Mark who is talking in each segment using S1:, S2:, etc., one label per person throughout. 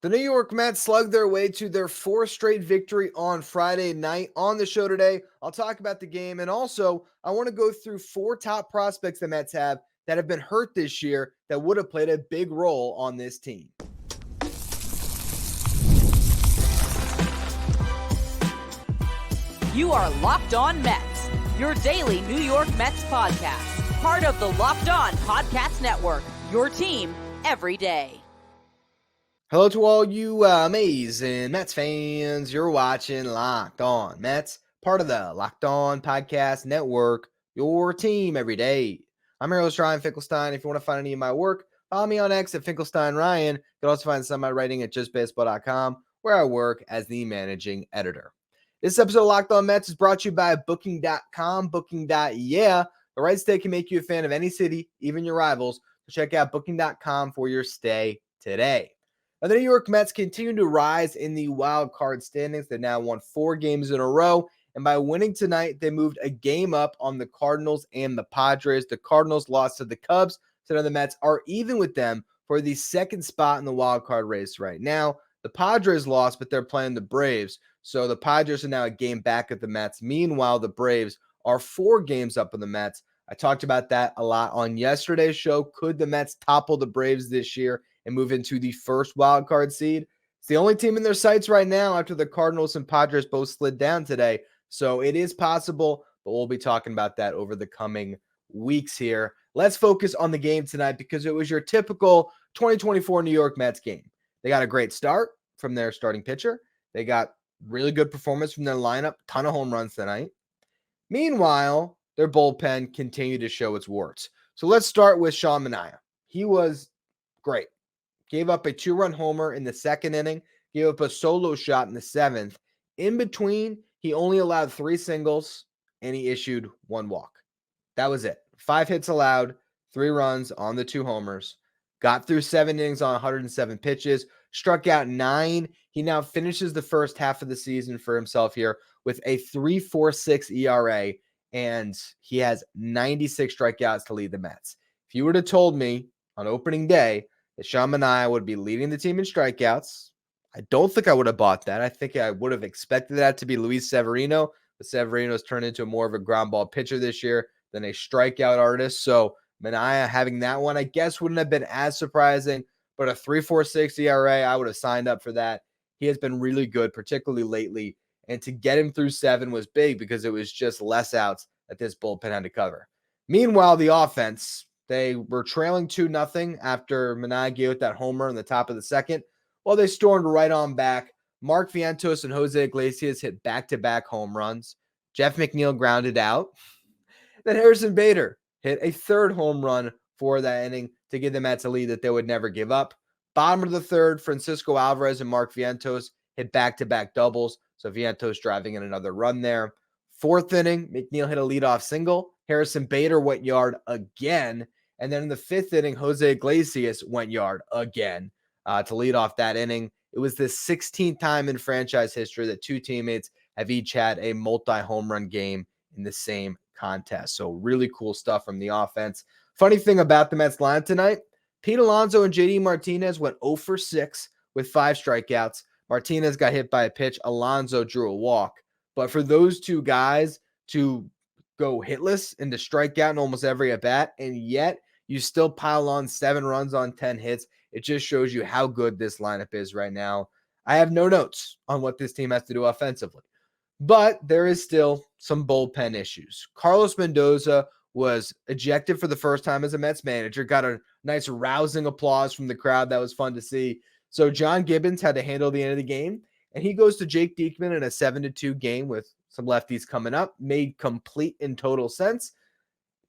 S1: The New York Mets slugged their way to their fourth straight victory on Friday night. On the show today, I'll talk about the game, and also I want to go through four top prospects the Mets have that have been hurt this year that would have played a big role on this team.
S2: You are Locked On Mets, your daily New York Mets podcast, part of the Locked On Podcast Network, your team every day.
S1: Hello to all you amazing Mets fans. You're watching Locked On Mets, part of the Locked On Podcast Network, your team every day. I'm your host, Ryan Finkelstein. If you want to find any of my work, follow me on X at Finkelstein Ryan. You can also find some of my writing at justbaseball.com, where I work as the managing editor. This episode of Locked On Mets is brought to you by Booking.com. Booking.yeah. The right stay can make you a fan of any city, even your rivals. So check out Booking.com for your stay today. Now, the New York Mets continue to rise in the wild card standings. They now won 4 games in a row. And by winning tonight, they moved a game up on the Cardinals and the Padres. The Cardinals lost to the Cubs. So now the Mets are even with them for the second spot in the wild card race right now. The Padres lost, but they're playing the Braves. So the Padres are now a game back at the Mets. Meanwhile, the Braves are 4 games up on the Mets. I talked about that a lot on yesterday's show. Could the Mets topple the Braves this year and move into the first wild card seed? It's the only team in their sights right now after the Cardinals and Padres both slid down today. So it is possible, but we'll be talking about that over the coming weeks here. Let's focus on the game tonight because it was your typical 2024 New York Mets game. They got a great start from their starting pitcher. They got really good performance from their lineup, ton of home runs tonight. Meanwhile, their bullpen continued to show its warts. So let's start with Sean Manaea. He was great. Gave up a 2-run homer in the second inning, gave up a solo shot in the 7th. In between, he only allowed 3 singles, and he issued 1 walk. That was it. 5 hits allowed, 3 runs on the 2 homers. Got through 7 innings on 107 pitches, struck out 9. He now finishes the first half of the season for himself here with a 3.46 ERA, and he has 96 strikeouts to lead the Mets. If you would have told me on opening day that Sean Manaea would be leading the team in strikeouts, I don't think I would have bought that. I think I would have expected that to be Luis Severino, but Severino's turned into more of a ground ball pitcher this year than a strikeout artist. So Manaea having that one, I guess, wouldn't have been as surprising, but a 3.46 ERA, I would have signed up for that. He has been really good, particularly lately, and to get him through 7 was big because it was just less outs that this bullpen had to cover. Meanwhile, the offense, they were trailing 2-0 after Manaea gave it that homer in the top of the second. Well, they stormed right on back. Mark Vientos and Jose Iglesias hit back-to-back home runs. Jeff McNeil grounded out. Then Harrison Bader hit a 3rd home run for that inning to give the Mets a lead that they would never give up. Bottom of the 3rd, Francisco Alvarez and Mark Vientos hit back-to-back doubles. So Vientos driving in another run there. 4th inning, McNeil hit a leadoff single. Harrison Bader went yard again. And then in the 5th inning, Jose Iglesias went yard again to lead off that inning. It was the 16th time in franchise history that 2 teammates have each had a multi-home run game in the same contest. So really cool stuff from the offense. Funny thing about the Mets line tonight, Pete Alonso and JD Martinez went 0 for 6 with 5 strikeouts. Martinez got hit by a pitch. Alonso drew a walk. But for those 2 guys to go hitless and to strike out in almost every at-bat, and yet you still pile on 7 runs on 10 hits, it just shows you how good this lineup is right now. I have no notes on what this team has to do offensively, but there is still some bullpen issues. Carlos Mendoza was ejected for the first time as a Mets manager, got a nice rousing applause from the crowd. That was fun to see. So John Gibbons had to handle the end of the game, and he goes to Jake Diekman in a 7-2 game with some lefties coming up. Made complete and total sense.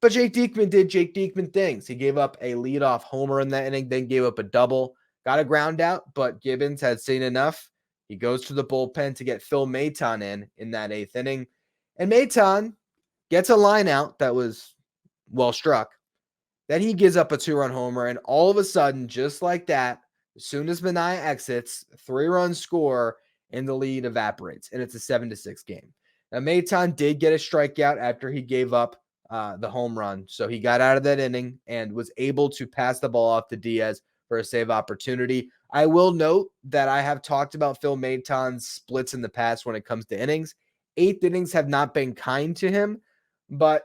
S1: But Jake Diekman did Jake Diekman things. He gave up a leadoff homer in that inning, then gave up a double. Got a ground out, but Gibbons had seen enough. He goes to the bullpen to get Phil Maton in that 8th inning. And Maton gets a line out that was well struck. Then he gives up a 2-run homer, and all of a sudden, just like that, as soon as Manaea exits, 3-run score, and the lead evaporates, and it's a 7-6 game. Now, Maton did get a strikeout after he gave up the home run, so he got out of that inning and was able to pass the ball off to Diaz for a save opportunity. I will note that I have talked about Phil Maton's splits in the past when it comes to innings. 8th innings have not been kind to him, but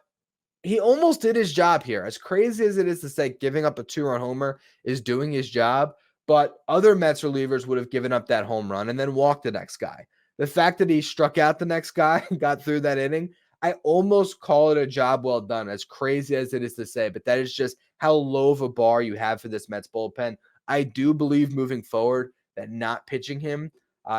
S1: he almost did his job here. As crazy as it is to say giving up a 2-run homer is doing his job, but other Mets relievers would have given up that home run and then walked the next guy. The fact that he struck out the next guy and got through that inning, I almost call it a job well done, as crazy as it is to say, but that is just how low of a bar you have for this Mets bullpen. I do believe moving forward that not pitching him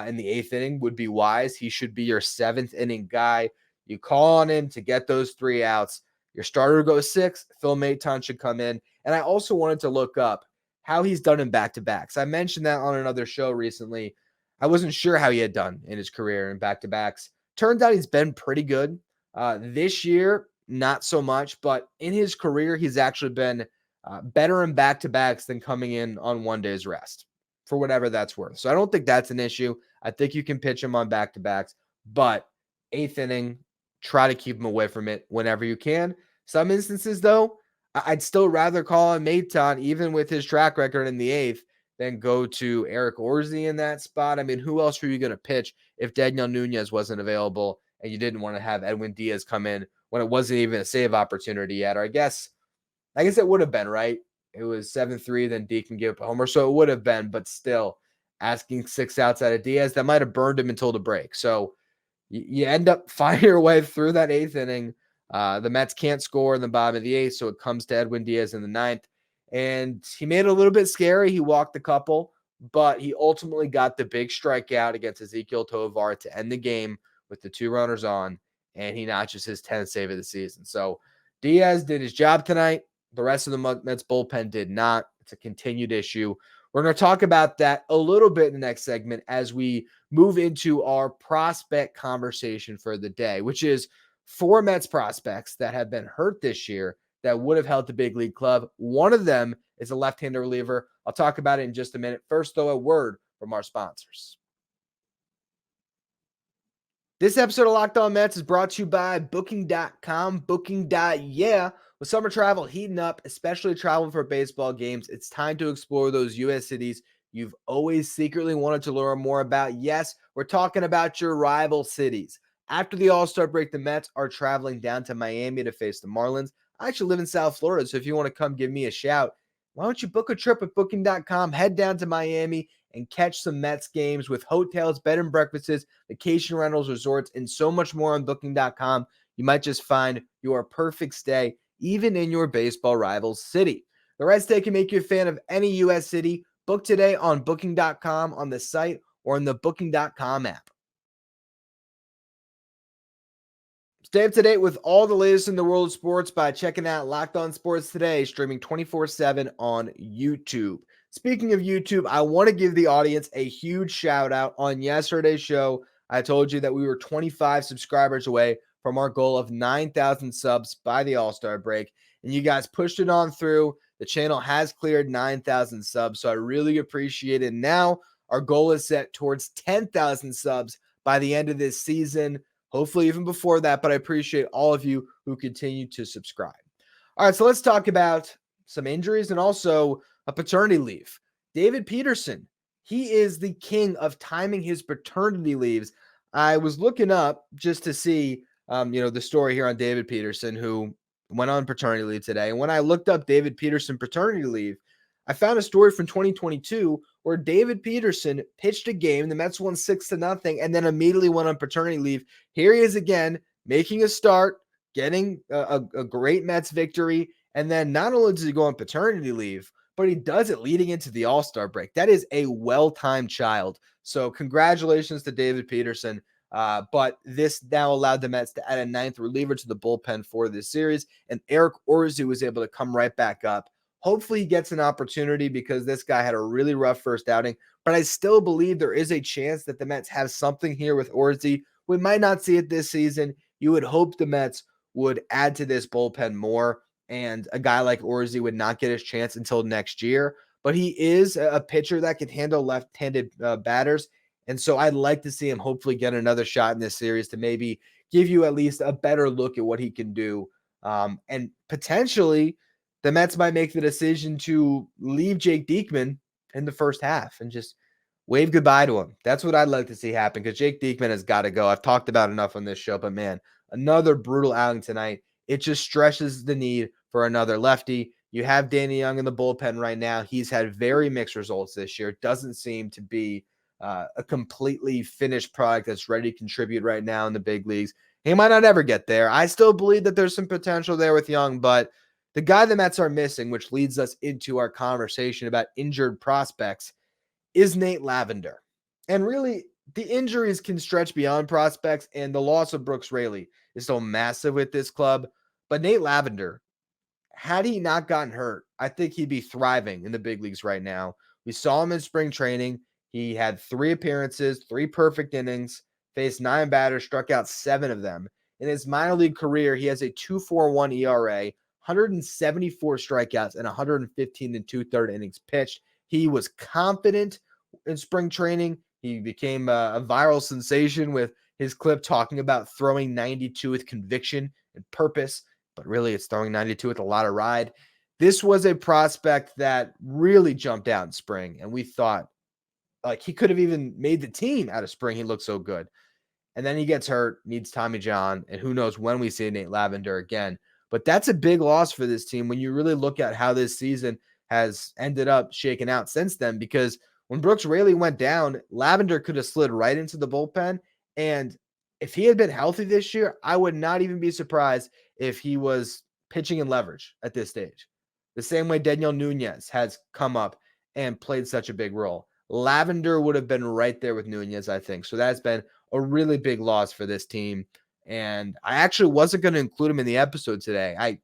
S1: in the 8th inning would be wise. He should be your 7th inning guy. You call on him to get those 3 outs. Your starter goes 6. Phil Maton should come in. And I also wanted to look up how he's done in back-to-backs. I mentioned that on another show recently. I wasn't sure how he had done in his career in back-to-backs. Turns out he's been pretty good. This year, not so much, but in his career, he's actually been better in back-to-backs than coming in on one day's rest, for whatever that's worth. So I don't think that's an issue. I think you can pitch him on back-to-backs, but 8th inning, try to keep him away from it whenever you can. Some instances, though, I'd still rather call on Maton, even with his track record in the 8th, than go to Eric Orsi in that spot. I mean, who else were you going to pitch if Daniel Nunez wasn't available and you didn't want to have Edwin Diaz come in when it wasn't even a save opportunity yet? Or I guess it would have been, right? It was 7-3, then Deacon gave up a homer, so it would have been, but still, asking 6 outs out of Diaz, that might have burned him until the break. So you end up finding your way through that 8th inning. The Mets can't score in the bottom of the 8th, so it comes to Edwin Diaz in the 9th. And he made it a little bit scary. He walked a couple, but he ultimately got the big strikeout against Ezequiel Tovar to end the game with the 2 runners on, and he notches his 10th save of the season. So Diaz did his job tonight. The rest of the Mets bullpen did not. It's a continued issue. We're going to talk about that a little bit in the next segment as we move into our prospect conversation for the day, which is 4 Mets prospects that have been hurt this year that would have held the big league club. One of them is a left-handed reliever. I'll talk about it in just a minute. First, though, a word from our sponsors. This episode of Locked On Mets is brought to you by Booking.com. Booking.yeah. With summer travel heating up, especially traveling for baseball games, it's time to explore those U.S. cities you've always secretly wanted to learn more about. Yes, we're talking about your rival cities. After the All-Star break, the Mets are traveling down to Miami to face the Marlins. I actually live in South Florida, so if you want to come give me a shout, why don't you book a trip at Booking.com, head down to Miami, and catch some Mets games with hotels, bed and breakfasts, vacation rentals, resorts, and so much more on Booking.com. You might just find your perfect stay, even in your baseball rival's city. The Red State can make you a fan of any U.S. city. Book today on Booking.com on the site or in the Booking.com app. Stay up to date with all the latest in the world of sports by checking out Locked On Sports Today, streaming 24/7 on YouTube. Speaking of YouTube, I want to give the audience a huge shout out. On yesterday's show, I told you that we were 25 subscribers away from our goal of 9,000 subs by the All-Star break, and you guys pushed it on through. The channel has cleared 9,000 subs, so I really appreciate it. Now, our goal is set towards 10,000 subs by the end of this season. Hopefully even before that, but I appreciate all of you who continue to subscribe. All right, so let's talk about some injuries and also a paternity leave. David Peterson, he is the king of timing his paternity leaves. I was looking up just to see, the story here on David Peterson, who went on paternity leave today. And when I looked up David Peterson paternity leave, I found a story from 2022 where David Peterson pitched a game. The Mets won 6-0 and then immediately went on paternity leave. Here he is again, making a start, getting a great Mets victory. And then not only does he go on paternity leave, but he does it leading into the All-Star break. That is a well-timed child. So congratulations to David Peterson. But this now allowed the Mets to add a 9th reliever to the bullpen for this series. And Eric Orsi was able to come right back up. Hopefully he gets an opportunity because this guy had a really rough first outing, but I still believe there is a chance that the Mets have something here with Orsi. We might not see it this season. You would hope the Mets would add to this bullpen more, and a guy like Orsi would not get his chance until next year, but he is a pitcher that can handle left-handed batters, and so I'd like to see him hopefully get another shot in this series to maybe give you at least a better look at what he can do, and potentially the Mets might make the decision to leave Jake Diekman in the first half and just wave goodbye to him. That's what I'd like to see happen because Jake Diekman has got to go. I've talked about enough on this show, but man, another brutal outing tonight. It just stresses the need for another lefty. You have Danny Young in the bullpen right now. He's had very mixed results this year. Doesn't seem to be a completely finished product that's ready to contribute right now in the big leagues. He might not ever get there. I still believe that there's some potential there with Young, but the guy the Mets are missing, which leads us into our conversation about injured prospects, is Nate Lavender. And really, the injuries can stretch beyond prospects, and the loss of Brooks Raley is so massive with this club. But Nate Lavender, had he not gotten hurt, I think he'd be thriving in the big leagues right now. We saw him in spring training. He had 3 appearances, 3 perfect innings, faced 9 batters, struck out 7 of them. In his minor league career, he has a 2.41 ERA, 174 strikeouts, and 115 and 2/3 innings pitched. He was confident in spring training. He became a viral sensation with his clip talking about throwing 92 with conviction and purpose, but really it's throwing 92 with a lot of ride. This was a prospect that really jumped out in spring, and we thought like he could have even made the team out of spring. He looked so good. And then he gets hurt, needs Tommy John, and who knows when we see Nate Lavender again. But that's a big loss for this team when you really look at how this season has ended up shaking out since then, because when Brooks Raley went down, Lavender could have slid right into the bullpen. And if he had been healthy this year, I would not even be surprised if he was pitching in leverage at this stage. The same way Daniel Nunez has come up and played such a big role. Lavender would have been right there with Nunez, I think. So that's been a really big loss for this team. And I actually wasn't going to include him in the episode today.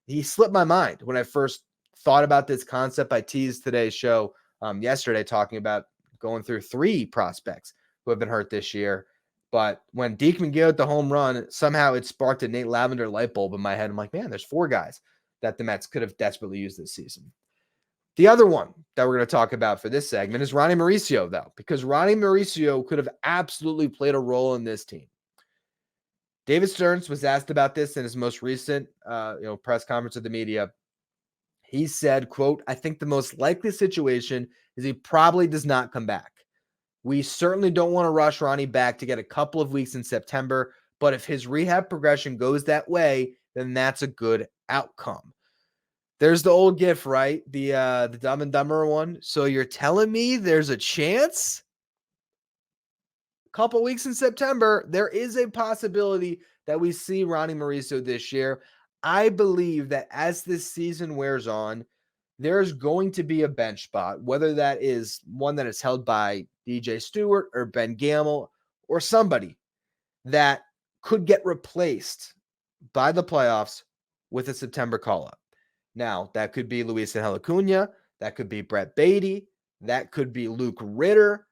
S1: He slipped my mind when I first thought about this concept. I teased today's show yesterday talking about going through 3 prospects who have been hurt this year. But when Diekman gave out the home run, somehow it sparked a Nate Lavender light bulb in my head. I'm like, man, there's 4 guys that the Mets could have desperately used this season. The other one that we're going to talk about for this segment is Ronny Mauricio, though, because Ronny Mauricio could have absolutely played a role in this team. David Stearns was asked about this in his most recent press conference with the media. He said, quote, "I think the most likely situation is he probably does not come back. We certainly don't want to rush Ronny back to get a couple of weeks in September, but if his rehab progression goes that way, then that's a good outcome." There's the old gif, right? The Dumb and Dumber one. So you're telling me there's a chance? A couple weeks in September, there is a possibility that we see Ronny Mauricio this year. I believe that as this season wears on, there's going to be a bench spot, whether that is one that is held by DJ Stewart or Ben Gamel or somebody that could get replaced by the playoffs with a September call-up. Now, that could be Luis Angel Acuna, that could be Brett Beatty, that could be Luke Ritter,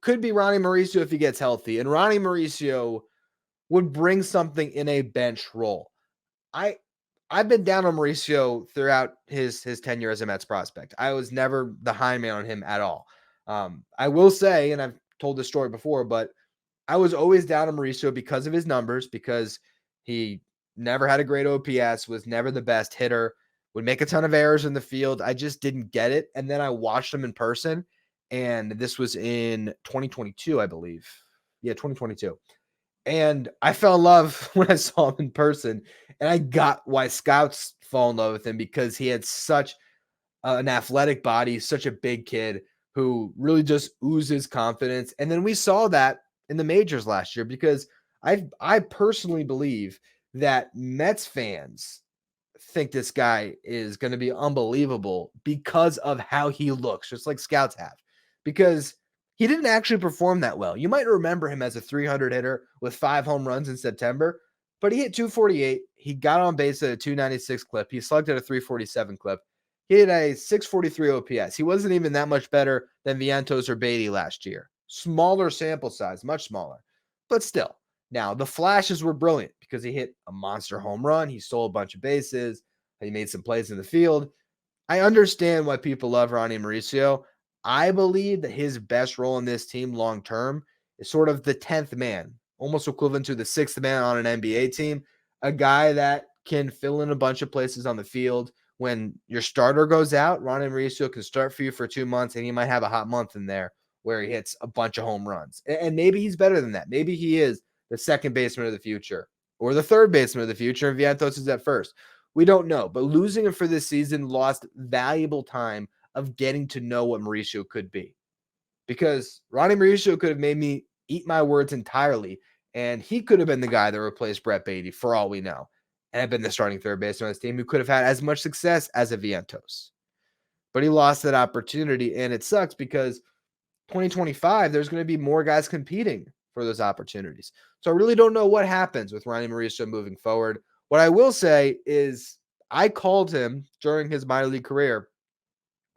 S1: could be Ronny Mauricio if he gets healthy. And Ronny Mauricio would bring something in a bench role. I've been down on Mauricio throughout his tenure as a Mets prospect. I was never the high man on him at all. I will say, and I've told this story before, but I was always down on Mauricio because of his numbers, because he never had a great OPS, was never the best hitter, would make a ton of errors in the field. I just didn't get it. And then I watched him in person, and this was in 2022, I believe. Yeah, 2022. And I fell in love when I saw him in person, and I got why scouts fall in love with him, because he had such an athletic body, such a big kid who really just oozes confidence. And then we saw that in the majors last year, because I personally believe that Mets fans think this guy is going to be unbelievable because of how he looks, just like scouts have, because he didn't actually perform that well. You might remember him as a 300 hitter with 5 home runs in September, but he hit 248. He got on base at a 296 clip. He slugged at a 347 clip. He had a 643 OPS. He wasn't even that much better than Vientos or Beatty last year. Smaller sample size, much smaller, but still. Now, the flashes were brilliant because he hit a monster home run. He stole a bunch of bases. He made some plays in the field. I understand why people love Ronny Mauricio. I believe that his best role in this team long-term is sort of the 10th man, almost equivalent to the 6th man on an NBA team, a guy that can fill in a bunch of places on the field when your starter goes out, Ronny Mauricio can start for you for 2 months, and he might have a hot month in there where he hits a bunch of home runs. And maybe he's better than that. Maybe he is the second baseman of the future or the third baseman of the future, and Vientos is at first. We don't know. But losing him for this season lost valuable time of getting to know what Mauricio could be. Because Ronny Mauricio could have made me eat my words entirely, and he could have been the guy that replaced Brett Beatty for all we know, and have been the starting third baseman on this team who could have had as much success as a Vientos. But he lost that opportunity, and it sucks because 2025, there's going to be more guys competing for those opportunities. So I really don't know what happens with Ronny Mauricio moving forward. What I will say is I called him during his minor league career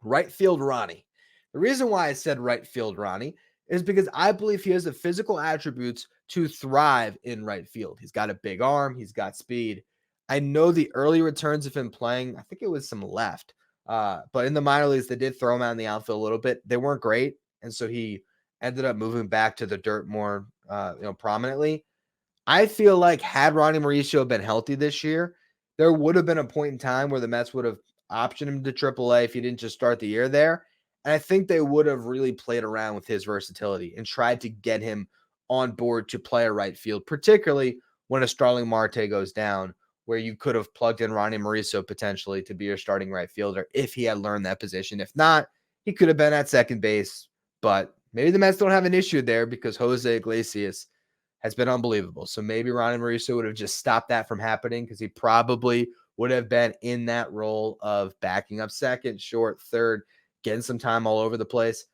S1: right field Ronny. The reason why I said right field Ronny is because I believe he has the physical attributes to thrive in right field. He's got a big arm. He's got speed. I know the early returns of him playing, I think it was some left, but in the minor leagues, they did throw him out in the outfield a little bit. They weren't great. And so he ended up moving back to the dirt more prominently. I feel like had Ronny Mauricio been healthy this year, there would have been a point in time where the Mets would have optioned him to AAA if he didn't just start the year there. And I think they would have really played around with his versatility and tried to get him on board to play a right field, particularly when a Starling Marte goes down, where you could have plugged in Ronny Mauricio potentially to be your starting right fielder if he had learned that position. If not, he could have been at second base, but maybe the Mets don't have an issue there because Jose Iglesias has been unbelievable. So maybe Ronny Mauricio would have just stopped that from happening because he probably would have been in that role of backing up second, short, third, getting some time all over the place.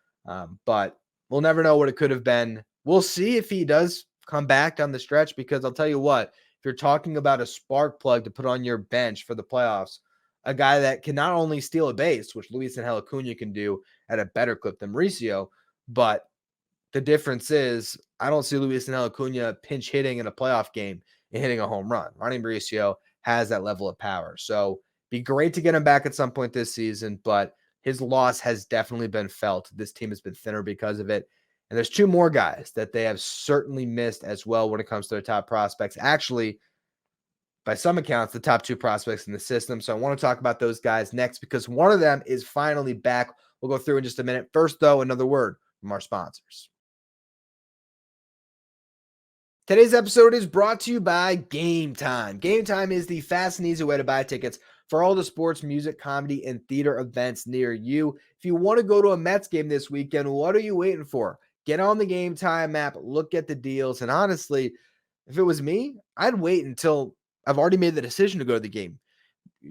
S1: But we'll never know what it could have been. We'll see if he does come back down the stretch, because I'll tell you what, if you're talking about a spark plug to put on your bench for the playoffs, a guy that can not only steal a base, which Luisangel Acuna can do at a better clip than Mauricio, but the difference is I don't see Luisangel Acuna pinch hitting in a playoff game and hitting a home run. Ronny Mauricio has that level of power. So be great to get him back at some point this season, but his loss has definitely been felt. This team has been thinner because of it. And there's two more guys that they have certainly missed as well when it comes to their top prospects. Actually, by some accounts, the top two prospects in the system. So I want to talk about those guys next because one of them is finally back. We'll go through in just a minute. First, though, another word from our sponsors. Today's episode is brought to you by Game Time. Game Time is the fast and easy way to buy tickets for all the sports, music, comedy, and theater events near you. If you want to go to a Mets game this weekend, what are you waiting for? Get on the Game Time app, look at the deals, and honestly, if it was me, I'd wait until I've already made the decision to go to the game.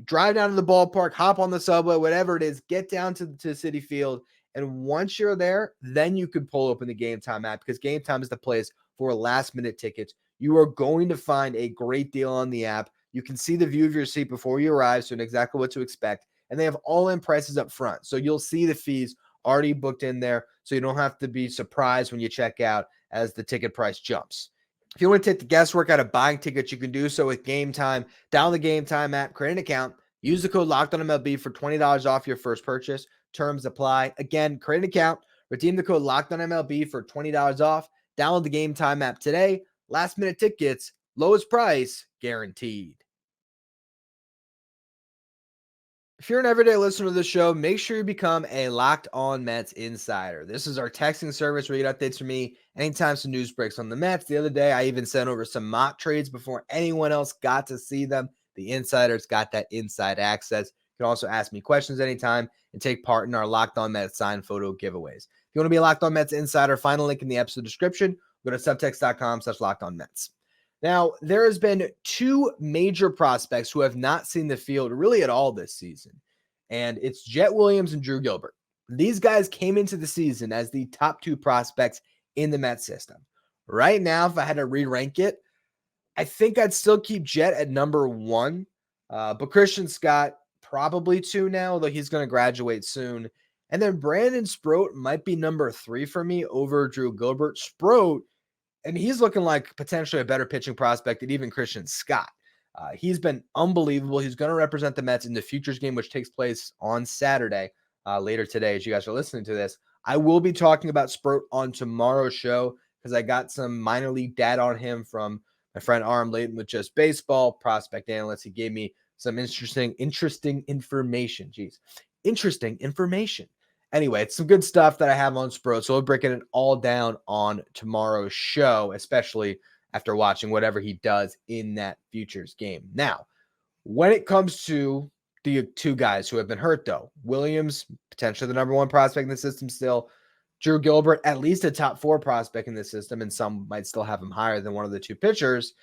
S1: Drive down to the ballpark, hop on the subway, whatever it is, get down to Citi Field, and once you're there, then you could pull open the Game Time app, because Game Time is the place for last-minute tickets. You are going to find a great deal on the app. You can see the view of your seat before you arrive, so you know exactly what to expect. And they have all-in prices up front, so you'll see the fees already booked in there, so you don't have to be surprised when you check out as the ticket price jumps. If you want to take the guesswork out of buying tickets, you can do so with Game Time. Download the Game Time app, create an account, use the code LOCKEDONMLB for $20 off your first purchase. Terms apply. Again, create an account, redeem the code LOCKEDONMLB for $20 off. Download the Game Time app today. Last minute tickets, lowest price guaranteed. If you're an everyday listener to the show, make sure you become a Locked On Mets insider. This is our texting service where you get updates from me anytime some news breaks on the Mets. The other day, I even sent over some mock trades before anyone else got to see them. The insiders got that inside access. You can also ask me questions anytime and take part in our Locked On Mets signed photo giveaways. If you want to be a Locked On Mets insider, find a link in the episode description. Go to subtext.com/LockedOnMets. Now, there has been two major prospects who have not seen the field really at all this season, and it's Jett Williams and Drew Gilbert. These guys came into the season as the top two prospects in the Mets system. Right now, if I had to re-rank it, I think I'd still keep Jett at number one, but Christian Scott probably two now, although he's going to graduate soon. And then Brandon Sproat might be number three for me over Drew Gilbert. Sproat, and he's looking like potentially a better pitching prospect than even Christian Scott. He's been unbelievable. He's going to represent the Mets in the Futures game, which takes place on Saturday, later today as you guys are listening to this. I will be talking about Sproat on tomorrow's show because I got some minor league data on him from my friend Aram Layton with Just Baseball, prospect analyst. He gave me some interesting information. Jeez, interesting information. Anyway, it's some good stuff that I have on Sprout, so we'll break it all down on tomorrow's show, especially after watching whatever he does in that futures game. Now, when it comes to the two guys who have been hurt, though, Williams, potentially the number one prospect in the system still, Drew Gilbert, at least a top 4 prospect in the system, and some might still have him higher than one of the two pitchers.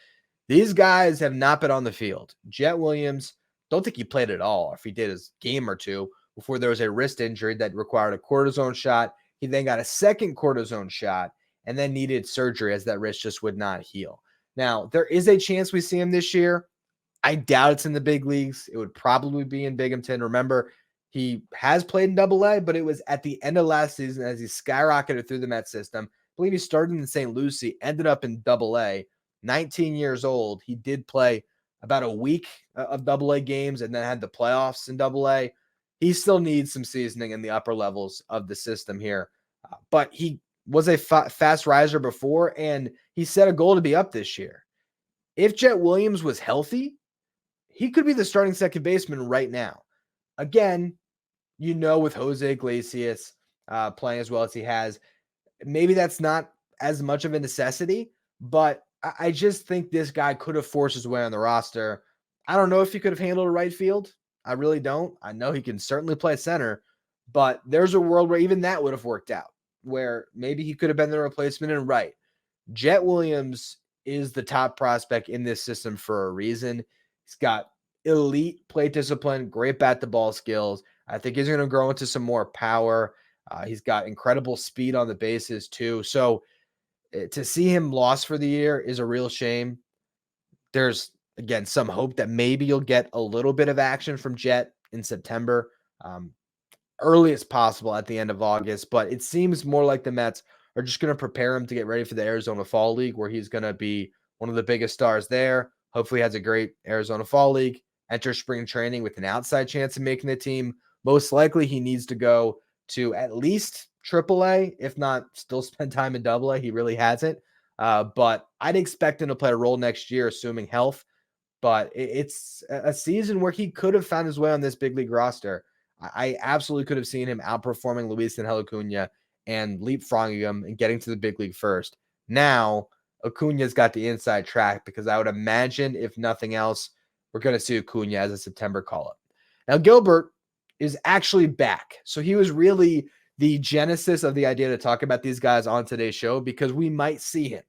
S1: These guys have not been on the field. Jett Williams, don't think he played at all. If he did, his game or two before there was a wrist injury that required a cortisone shot. He then got a second cortisone shot and then needed surgery as that wrist just would not heal. Now, there is a chance we see him this year. I doubt it's in the big leagues. It would probably be in Binghamton. Remember, he has played in Double-A, but it was at the end of last season as he skyrocketed through the Mets system. I believe he started in St. Lucie, ended up in Double-A. 19 years old. He did play about a week of Double-A games and then had the playoffs in Double-A. He still needs some seasoning in the upper levels of the system here. But he was a fast riser before, and he set a goal to be up this year. If Jett Williams was healthy, he could be the starting second baseman right now. Again, with Jose Iglesias playing as well as he has, maybe that's not as much of a necessity, but I just think this guy could have forced his way on the roster. I don't know if he could have handled a right field. I really don't. I know he can certainly play center, but there's a world where even that would have worked out, where maybe he could have been the replacement in right. Jett Williams is the top prospect in this system for a reason. He's got elite plate discipline, great bat-to-ball skills. I think he's going to grow into some more power. He's got incredible speed on the bases too. So to see him lost for the year is a real shame. There's, again, some hope that maybe you'll get a little bit of action from Jett in September, early as possible at the end of August. But it seems more like the Mets are just going to prepare him to get ready for the Arizona Fall League, where he's going to be one of the biggest stars there. Hopefully has a great Arizona Fall League, enter spring training with an outside chance of making the team. Most likely he needs to go to at least AAA, if not still spend time in AA. He really hasn't. But I'd expect him to play a role next year, assuming health. But it's a season where he could have found his way on this big league roster. I absolutely could have seen him outperforming Luisangel Acuna and leapfrogging him and getting to the big league first. Now, Acuna's got the inside track because I would imagine, if nothing else, we're going to see Acuna as a September call-up. Now, Gilbert is actually back. So he was really the genesis of the idea to talk about these guys on today's show because we might see him.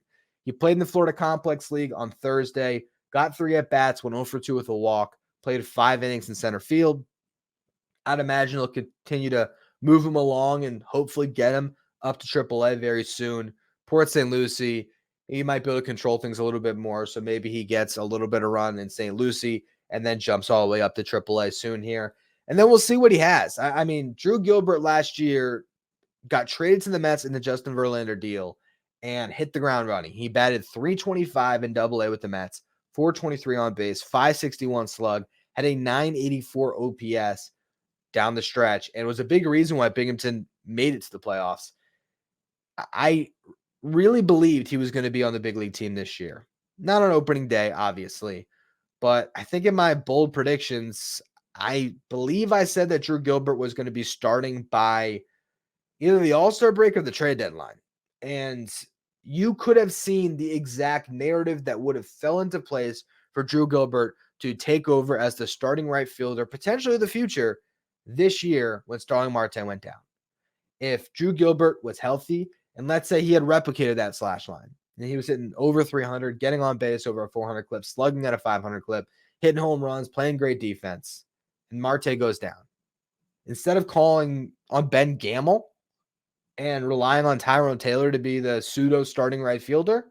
S1: He played in the Florida Complex League on Thursday, got 3 at-bats, went 0 for 2 with a walk, played 5 innings in center field. I'd imagine they'll continue to move him along and hopefully get him up to AAA very soon. Port St. Lucie, he might be able to control things a little bit more, so maybe he gets a little bit of run in St. Lucie and then jumps all the way up to AAA soon here. And then we'll see what he has. I mean, Drew Gilbert last year got traded to the Mets in the Justin Verlander deal and hit the ground running. He batted .325 in AA with the Mets, .423 on base, .561 slug, had a .984 OPS down the stretch, and it was a big reason why Binghamton made it to the playoffs. I really believed he was going to be on the big league team this year. Not on opening day, obviously, but I think in my bold predictions, I believe I said that Drew Gilbert was going to be starting by either the All-Star break or the trade deadline. And you could have seen the exact narrative that would have fell into place for Drew Gilbert to take over as the starting right fielder, potentially the future, this year when Starling Marte went down. If Drew Gilbert was healthy, and let's say he had replicated that slash line, and he was hitting over 300, getting on base over a 400 clip, slugging at a 500 clip, hitting home runs, playing great defense, and Marte goes down. Instead of calling on Ben Gamel and relying on Tyrone Taylor to be the pseudo starting right fielder,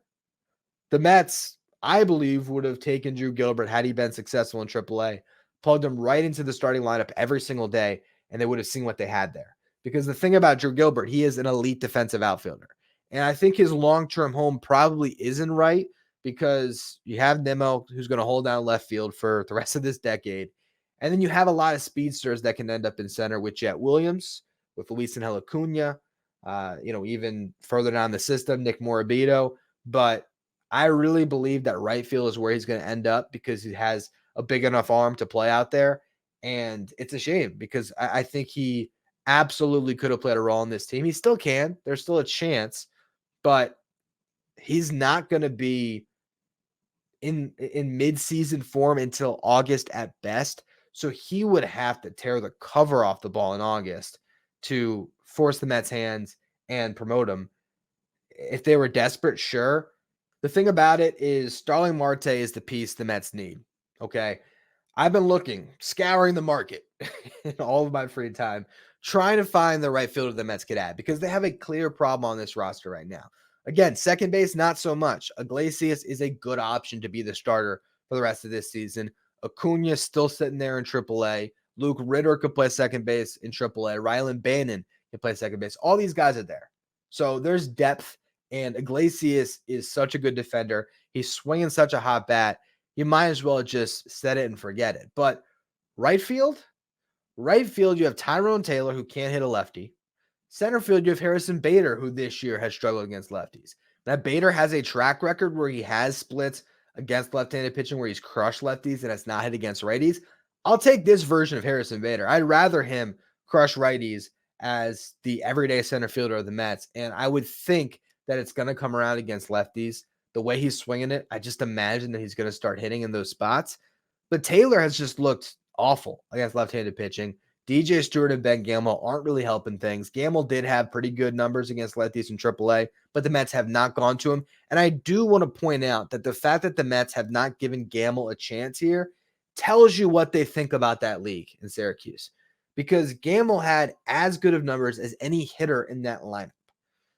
S1: the Mets, I believe, would have taken Drew Gilbert had he been successful in AAA, plugged him right into the starting lineup every single day, and they would have seen what they had there. Because the thing about Drew Gilbert, he is an elite defensive outfielder. And I think his long-term home probably isn't right because you have Nimmo, who's going to hold down left field for the rest of this decade. And then you have a lot of speedsters that can end up in center with Jett Williams, with Luisangel Acuna, even further down the system, Nick Morabito. But I really believe that right field is where he's going to end up because he has a big enough arm to play out there. And it's a shame because I think he absolutely could have played a role in this team. He still can. There's still a chance, but he's not going to be in mid-season form until August at best. So he would have to tear the cover off the ball in August to force the Mets' hands and promote him. If they were desperate, sure. The thing about it is Starling Marte is the piece the Mets need. Okay. I've been scouring the market in all of my free time, trying to find the right fielder the Mets could add because they have a clear problem on this roster right now. Again, second base, not so much. Iglesias is a good option to be the starter for the rest of this season. Acuna still sitting there in AAA. Luke Ritter could play second base in AAA. Rylan Bannon can play second base. All these guys are there. So there's depth, and Iglesias is such a good defender. He's swinging such a hot bat. You might as well just set it and forget it. But right field, you have Tyrone Taylor, who can't hit a lefty. Center field, you have Harrison Bader, who this year has struggled against lefties. That Bader has a track record where he has splits against left-handed pitching, where he's crushed lefties and has not hit against righties. I'll take this version of Harrison Bader. I'd rather him crush righties as the everyday center fielder of the Mets. And I would think that it's going to come around against lefties. The way he's swinging it, I just imagine that he's going to start hitting in those spots. But Taylor has just looked awful against left-handed pitching. DJ Stewart and Ben Gamel aren't really helping things. Gamel did have pretty good numbers against lefties in AAA, but the Mets have not gone to him. And I do want to point out that the fact that the Mets have not given Gamel a chance here tells you what they think about that league in Syracuse, because Gamel had as good of numbers as any hitter in that lineup.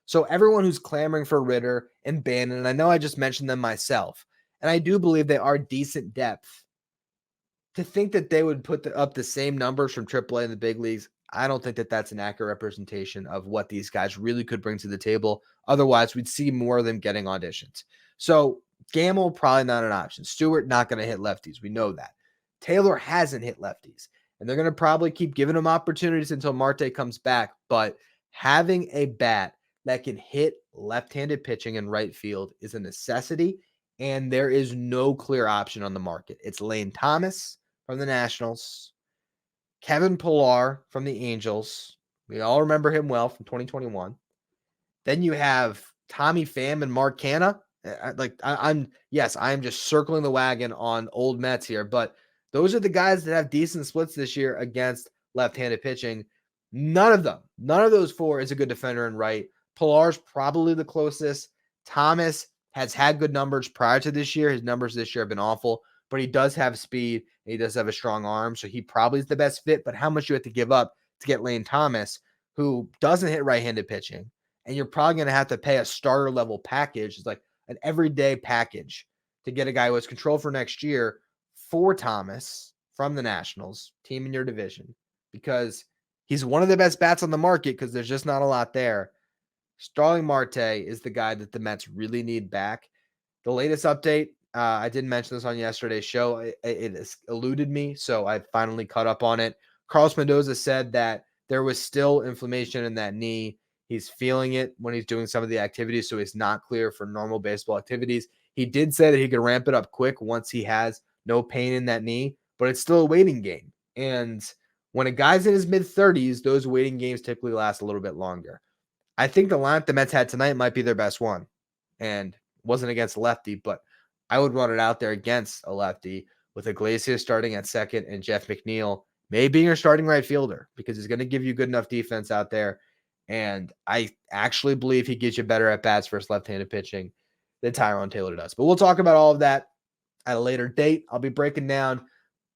S1: So everyone who's clamoring for Ritter and Bannon, and I know I just mentioned them myself, and I do believe they are decent depth, to think that they would put up the same numbers from AAA in the big leagues, I don't think that that's an accurate representation of what these guys really could bring to the table. Otherwise, we'd see more of them getting auditions. So Gamel, probably not an option. Stewart, not going to hit lefties. We know that. Taylor hasn't hit lefties, and they're going to probably keep giving him opportunities until Marte comes back. But having a bat that can hit left-handed pitching in right field is a necessity, and there is no clear option on the market. It's Lane Thomas from the Nationals, Kevin Pillar from the Angels. We all remember him well from 2021. Then you have Tommy Pham and Mark Canha. I'm just circling the wagon on old Mets here, but those are the guys that have decent splits this year against left-handed pitching. None of those four is a good defender in right. Pillar's probably the closest. Thomas has had good numbers prior to this year. His numbers this year have been awful, but he does have speed. And he does have a strong arm, so he probably is the best fit. But how much you have to give up to get Lane Thomas, who doesn't hit right-handed pitching, and you're probably going to have to pay a starter-level package. It's like an everyday package to get a guy who has control for next year for Thomas from the Nationals, team in your division, because he's one of the best bats on the market because there's just not a lot there. Starling Marte is the guy that the Mets really need back. The latest update, I didn't mention this on yesterday's show. It eluded me, so I finally caught up on it. Carlos Mendoza said that there was still inflammation in that knee. He's feeling it when he's doing some of the activities, so he's not clear for normal baseball activities. He did say that he could ramp it up quick once he has no pain in that knee, but it's still a waiting game. And when a guy's in his mid-30s, those waiting games typically last a little bit longer. I think the lineup the Mets had tonight might be their best one, and wasn't against a lefty, but I would run it out there against a lefty with Iglesias starting at second and Jeff McNeil maybe your starting right fielder because he's going to give you good enough defense out there. And I actually believe he gives you better at-bats versus left-handed pitching than Tyrone Taylor does. But we'll talk about all of that at a later date. I'll be breaking down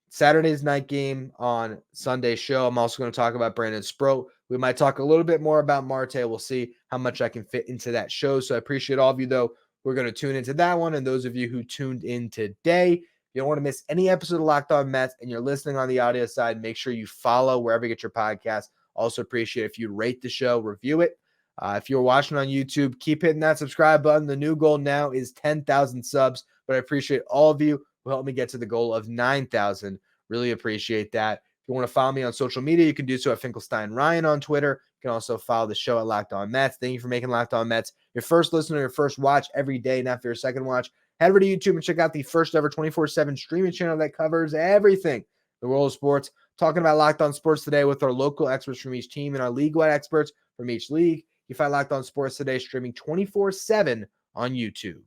S1: Saturday's night game on Sunday's show. I'm also going to talk about Brandon Sproat. We might talk a little bit more about Marte. We'll see how much I can fit into that show. So I appreciate all of you, though. We're going to tune into that one. And those of you who tuned in today, if you don't want to miss any episode of Locked On Mets and you're listening on the audio side, make sure you follow wherever you get your podcast. Also appreciate if you rate the show, review it. If you're watching on YouTube, keep hitting that subscribe button. The new goal now is 10,000 subs, but I appreciate all of you who helped me get to the goal of 9,000. Really appreciate that. If you want to follow me on social media, you can do so at Finkelstein Ryan on Twitter. You can also follow the show at Locked On Mets. Thank you for making Locked On Mets your first listen or your first watch every day, not for your second watch. Head over to YouTube and check out the first ever 24/7 streaming channel that covers everything the world of sports. Talking about Locked On Sports today with our local experts from each team and our league-wide experts from each league. You find Locked On Sports today streaming 24/7 on YouTube.